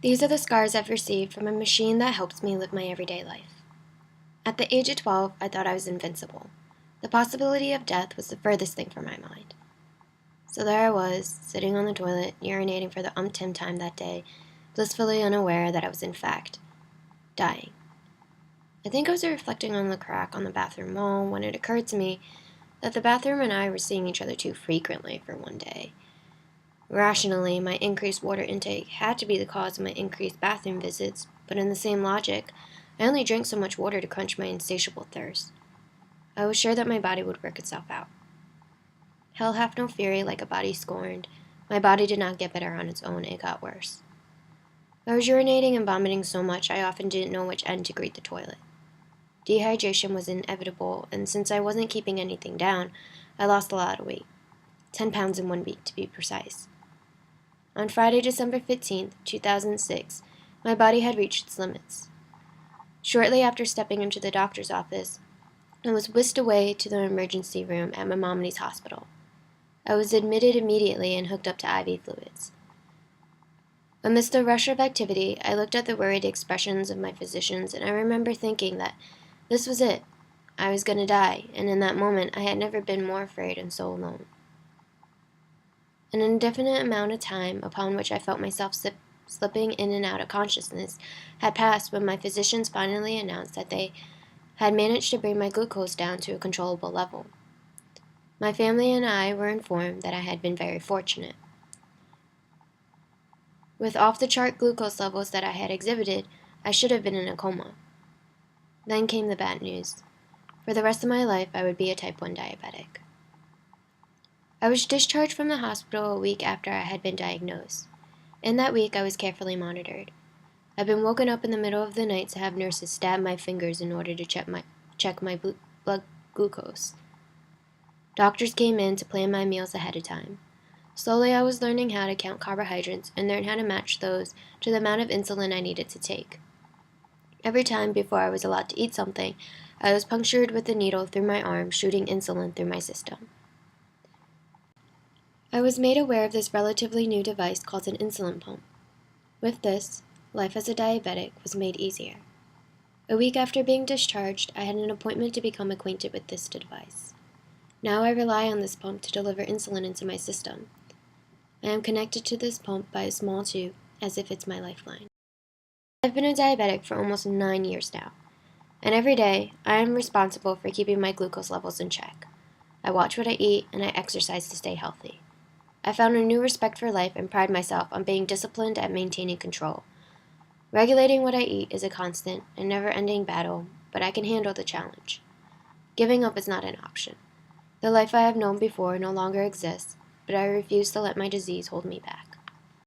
These are the scars I've received from a machine that helps me live my everyday life. At the age of 12, I thought I was invincible. The possibility of death was the furthest thing from my mind. So there I was, sitting on the toilet, urinating for the umpteenth time that day, blissfully unaware that I was in fact dying. I think I was reflecting on the crack on the bathroom wall when it occurred to me that the bathroom and I were seeing each other too frequently for one day. Rationally, my increased water intake had to be the cause of my increased bathroom visits, but in the same logic, I only drank so much water to quench my insatiable thirst. I was sure that my body would work itself out. Hell hath no fury like a body scorned. My body did not get better on its own, it got worse. I was urinating and vomiting so much I often didn't know which end to greet the toilet. Dehydration was inevitable, and since I wasn't keeping anything down, I lost a lot of weight. 10 pounds in 1 week, to be precise. On Friday, December 15th, 2006, my body had reached its limits. Shortly after stepping into the doctor's office, I was whisked away to the emergency room at Maimonides Hospital. I was admitted immediately and hooked up to IV fluids. Amidst the rush of activity, I looked at the worried expressions of my physicians, and I remember thinking that this was it. I was going to die, and in that moment I had never been more afraid and so alone. An indefinite amount of time, upon which I felt myself slipping in and out of consciousness, had passed when my physicians finally announced that they had managed to bring my glucose down to a controllable level. My family and I were informed that I had been very fortunate. With off-the-chart glucose levels that I had exhibited, I should have been in a coma. Then came the bad news. For the rest of my life, I would be a type 1 diabetic. I was discharged from the hospital a week after I had been diagnosed. In that week, I was carefully monitored. I've been woken up in the middle of the night to have nurses stab my fingers in order to check my blood glucose. Doctors came in to plan my meals ahead of time. Slowly, I was learning how to count carbohydrates and learn how to match those to the amount of insulin I needed to take. Every time before I was allowed to eat something, I was punctured with a needle through my arm, shooting insulin through my system. I was made aware of this relatively new device called an insulin pump. With this, life as a diabetic was made easier. A week after being discharged, I had an appointment to become acquainted with this device. Now I rely on this pump to deliver insulin into my system. I am connected to this pump by a small tube, as if it's my lifeline. I've been a diabetic for almost 9 years now, and every day I am responsible for keeping my glucose levels in check. I watch what I eat, and I exercise to stay healthy. I found a new respect for life and pride myself on being disciplined at maintaining control. Regulating what I eat is a constant and never-ending battle, but I can handle the challenge. Giving up is not an option. The life I have known before no longer exists, but I refuse to let my disease hold me back.